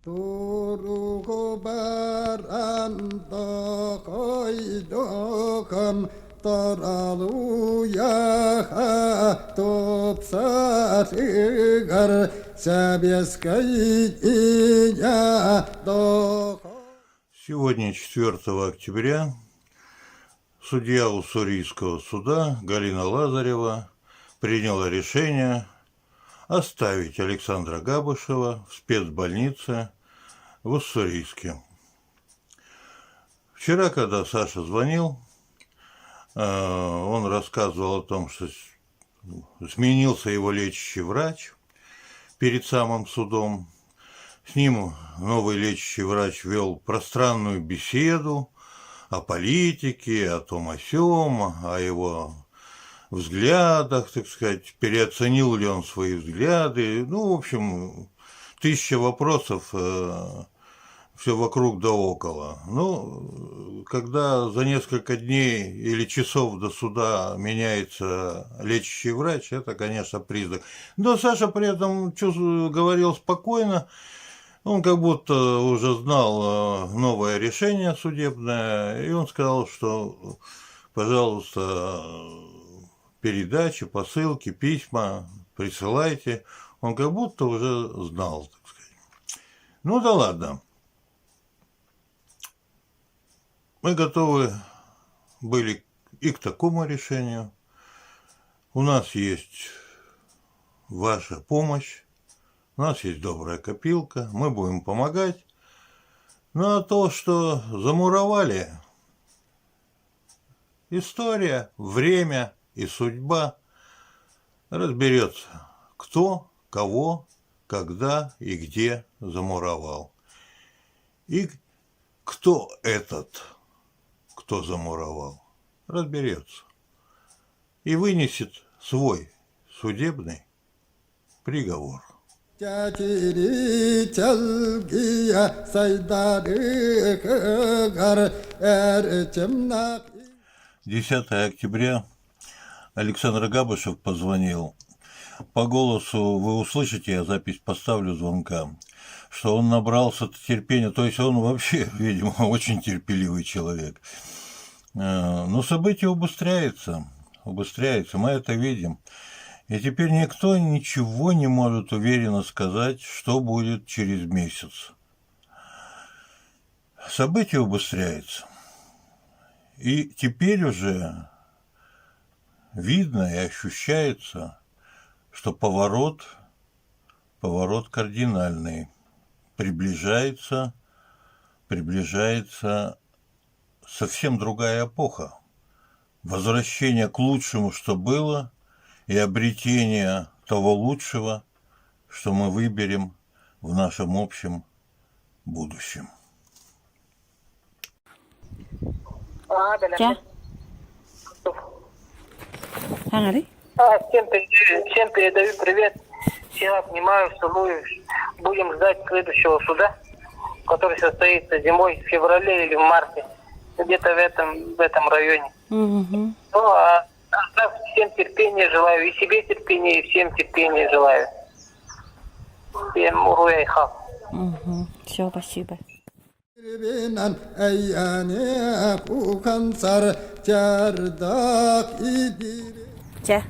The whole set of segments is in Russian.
두르고 바란다 거이도금 떠라루야 돕사리갈 сабеская до. Сегодня, 4 октября, судья Уссурийского суда Галина Лазарева приняла решение оставить Александра Габышева в спецбольнице в Уссурийске. Вчера, когда Саша звонил, он рассказывал о том, что сменился его лечащий врач перед самым судом. С ним новый лечащий врач вел пространную беседу о политике, о том о сём, о его взглядах, так сказать, переоценил ли он свои взгляды. Ну, в общем, 1000 вопросов, все вокруг да около. Ну, когда за несколько дней или часов до суда меняется лечащий врач, это, конечно, признак. Но Саша при этом говорил спокойно. Он как будто уже знал новое решение судебное, и он сказал, что, пожалуйста, передачи, посылки, письма присылайте. Он как будто уже знал, так сказать. Ну да ладно. Мы готовы были и к такому решению. У нас есть ваша помощь, у нас есть добрая копилка, мы будем помогать. Ну а то, что замуровали, история, время и судьба разберется, кто, кого, когда и где замуровал. И кто этот, кто замуровал, разберется и вынесет свой судебный приговор. 10 октября Александр Габышев позвонил. По голосу вы услышите, я запись поставлю звонка, что он набрался терпения, то есть он вообще, видимо, очень терпеливый человек. Но событие убыстряется, мы это видим. И теперь никто ничего не может уверенно сказать, что будет через месяц. Событие убыстряется. И теперь уже видно и ощущается, что поворот кардинальный. Приближается совсем другая эпоха. Возвращение к лучшему, что было, и обретение того лучшего, что мы выберем в нашем общем будущем. Всем передаю привет. Всех обнимаю, целую. Будем ждать следующего суда, который состоится зимой, в феврале или в марте. Где-то в этом районе. Ну, а всем терпения желаю. И себе терпения, и всем терпения желаю. Всем уруя и хав. Все, спасибо. Че?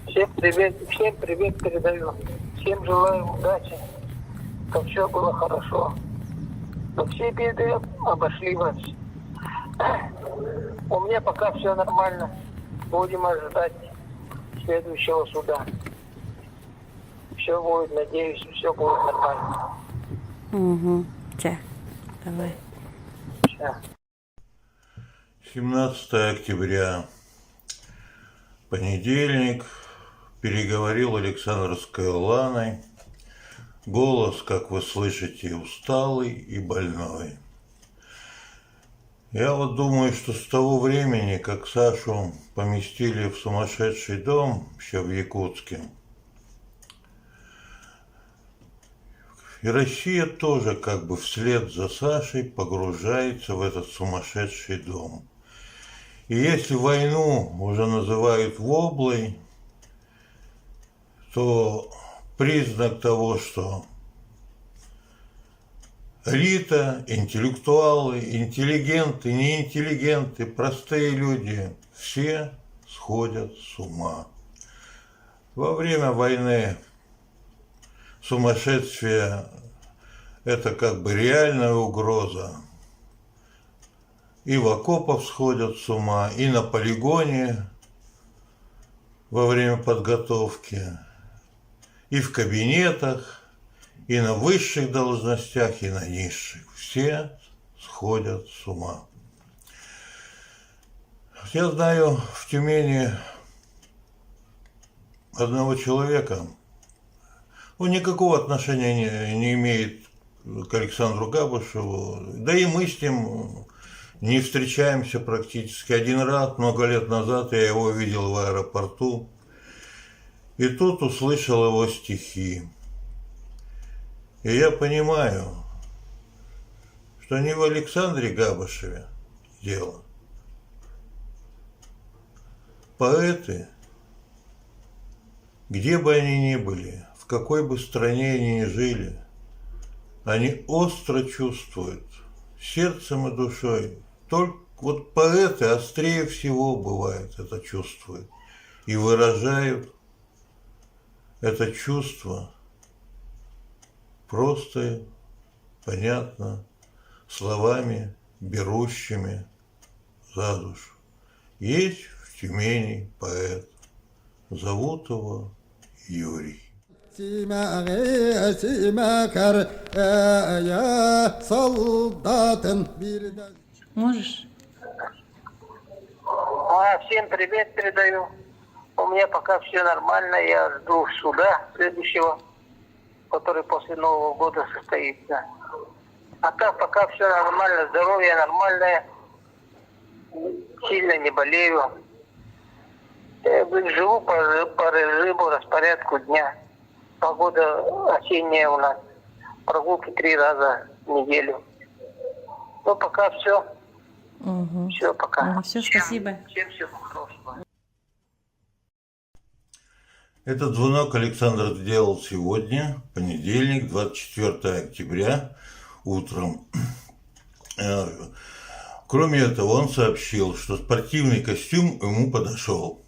Всем привет передаю. Всем желаю удачи, чтобы все было хорошо. Но все беды обошли вас. У меня пока все нормально. Будем ожидать следующего суда. Все будет, надеюсь, все будет нормально. Че, давай. 17 октября, понедельник, переговорил Александр с Каэланой. Голос, как вы слышите, усталый и больной. Я вот думаю, что с того времени, как Сашу поместили в сумасшедший дом, еще в Якутске, и Россия тоже как бы вслед за Сашей погружается в этот сумасшедший дом. И если войну уже называют воблой, то признак того, что элита, интеллектуалы, интеллигенты, неинтеллигенты, простые люди, все сходят с ума. Во время войны сумасшествие – это как бы реальная угроза. И в окопах сходят с ума, и на полигоне во время подготовки, и в кабинетах, и на высших должностях, и на низших. Все сходят с ума. Я знаю в Тюмени одного человека, он никакого отношения не имеет к Александру Габушеву, да и мы с ним не встречаемся практически. Один раз, много лет назад, я его видел в аэропорту, и тут услышал его стихи. И я понимаю, что не в Александре Габушеве дело. Поэты, где бы они ни были, в какой бы стране они ни жили, они остро чувствуют, сердцем и душой. Только вот поэты острее всего бывает это чувствуют и выражают это чувство просто, понятно, словами, берущими за душу. Есть в Тюмени поэт, зовут его Юрий. Симакар, я солдатен бирден. Можешь? Всем привет передаю. У меня пока все нормально. Я жду суда следующего, который после Нового года состоится. А так пока все нормально, здоровье нормальное. Сильно не болею. Я живу по режиму, распорядку дня. Погода осенняя у нас. Прогулки 3 раза в неделю. Ну, пока все. Угу. Все, пока. Все, спасибо. Всем всего хорошего. Этот звонок Александр сделал сегодня, понедельник, 24 октября, утром. Кроме этого, он сообщил, что спортивный костюм ему подошел.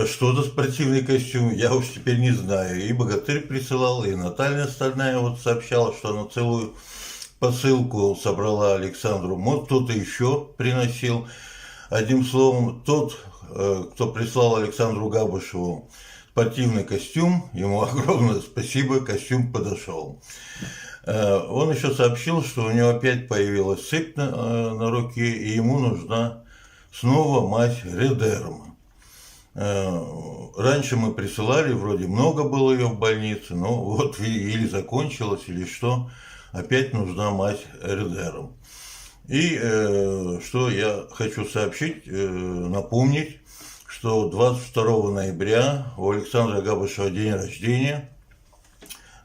Что за спортивный костюм, я уж теперь не знаю. И Богатырь присылал, и Наталья Стальная вот сообщала, что она целую посылку собрала Александру. Вот кто-то еще приносил. Одним словом, тот, кто прислал Александру Габушеву спортивный костюм, ему огромное спасибо, костюм подошел. Он еще сообщил, что у него опять появилась сыпь на руке, и ему нужна снова мазь Редерма. Раньше мы присылали, вроде много было ее в больнице, но вот или закончилось, или что, опять нужна мазь Редерм. И что я хочу сообщить, напомнить, что 22 ноября у Александра Габушева день рождения.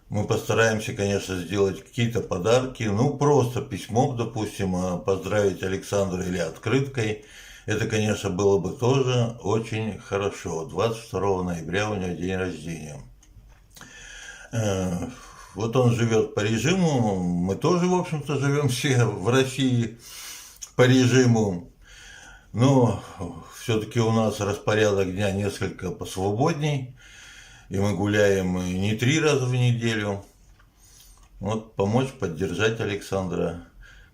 Мы постараемся, конечно, сделать какие-то подарки, ну, просто письмом, допустим, поздравить Александра или открыткой. Это, конечно, было бы тоже очень хорошо. 22 ноября у него день рождения. Вот он живет по режиму, мы тоже, в общем-то, живем все в России по режиму. Но все-таки у нас распорядок дня несколько посвободней. И мы гуляем не 3 раза в неделю. Вот помочь, поддержать Александра,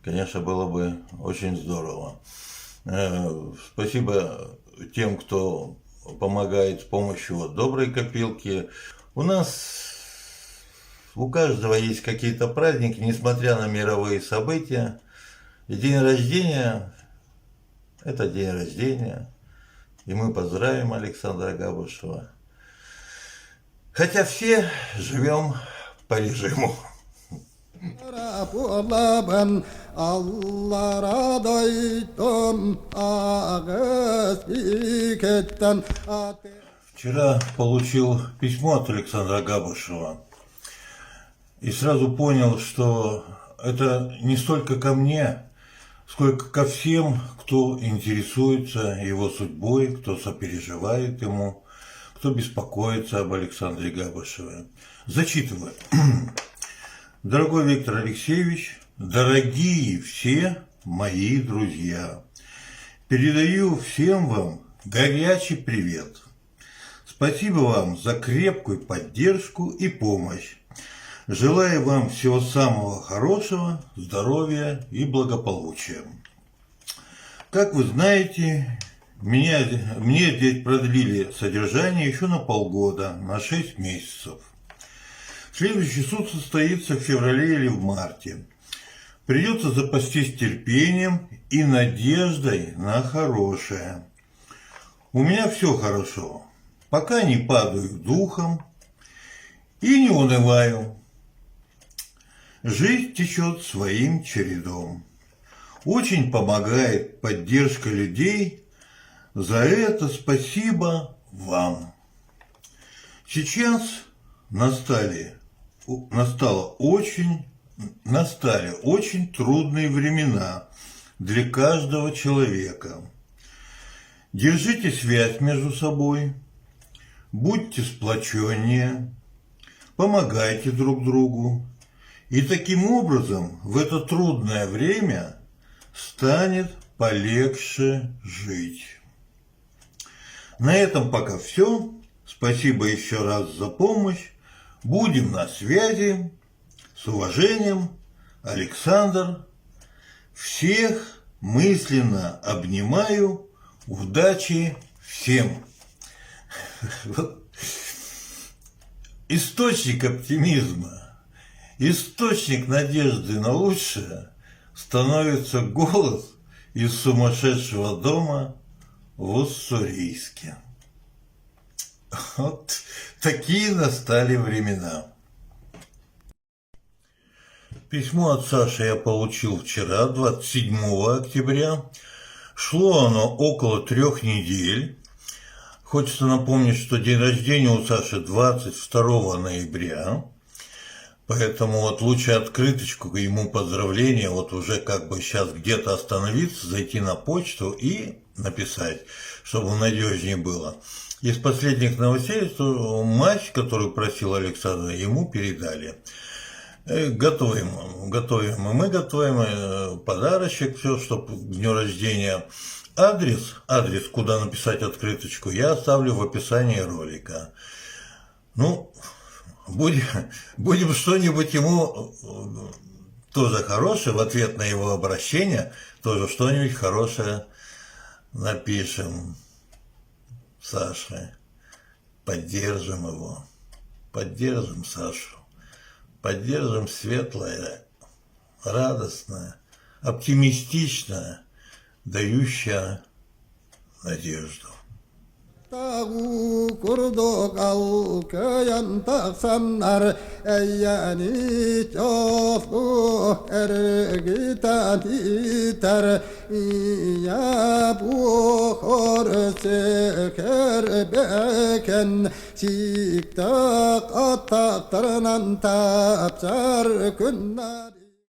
конечно, было бы очень здорово. Спасибо тем, кто помогает с помощью вот доброй копилки. У каждого есть какие-то праздники, несмотря на мировые события. И день рождения – это день рождения. И мы поздравим Александра Габушева. Хотя все живем по режиму. Вчера получил письмо от Александра Габушева и сразу понял, что это не столько ко мне, сколько ко всем, кто интересуется его судьбой, кто сопереживает ему, кто беспокоится об Александре Габушеве. Зачитываю. Дорогой Виктор Алексеевич, Дорогие все мои друзья, передаю всем вам горячий привет. Спасибо вам за крепкую поддержку и помощь. Желаю вам всего самого хорошего, здоровья и благополучия. Как вы знаете, мне здесь продлили содержание еще на полгода, на 6 месяцев. Следующий суд состоится в феврале или в марте. Придется запастись терпением и надеждой на хорошее. У меня все хорошо, пока не падаю духом и не унываю. Жизнь течет своим чередом. Очень помогает поддержка людей. За это спасибо вам. Сейчас настали очень трудные времена для каждого человека. Держите связь между собой, будьте сплоченнее, помогайте друг другу, и таким образом в это трудное время станет полегче жить. На этом пока все. Спасибо еще раз за помощь. Будем на связи. С уважением, Александр. Всех мысленно обнимаю. Удачи всем. Источник оптимизма, источник надежды на лучшее становится голос из сумасшедшего дома в Уссурийске. Вот такие настали времена. Письмо от Саши я получил вчера, 27 октября. Шло оно около 3 недель. Хочется напомнить, что день рождения у Саши 22 ноября. Поэтому вот лучше открыточку ему поздравления, вот уже как бы сейчас где-то остановиться, зайти на почту и написать, чтобы надежнее было. Из последних новостей, что мать, которую просил Александр, ему передали. Готовим, и мы готовим подарочек, все, чтобы к дню рождения. Адрес, куда написать открыточку, я оставлю в описании ролика. Ну, будем что-нибудь ему тоже хорошее, в ответ на его обращение, тоже что-нибудь хорошее напишем Саше. Поддержим его, поддержим Сашу. Поддержим светлое, радостное, оптимистичное, дающее надежду. Тагу курдук ал көян тақсамнар әйяни чофу әргітан титар ия бұхор секер бәкен сиктақ аттақтарынан тапсар күннар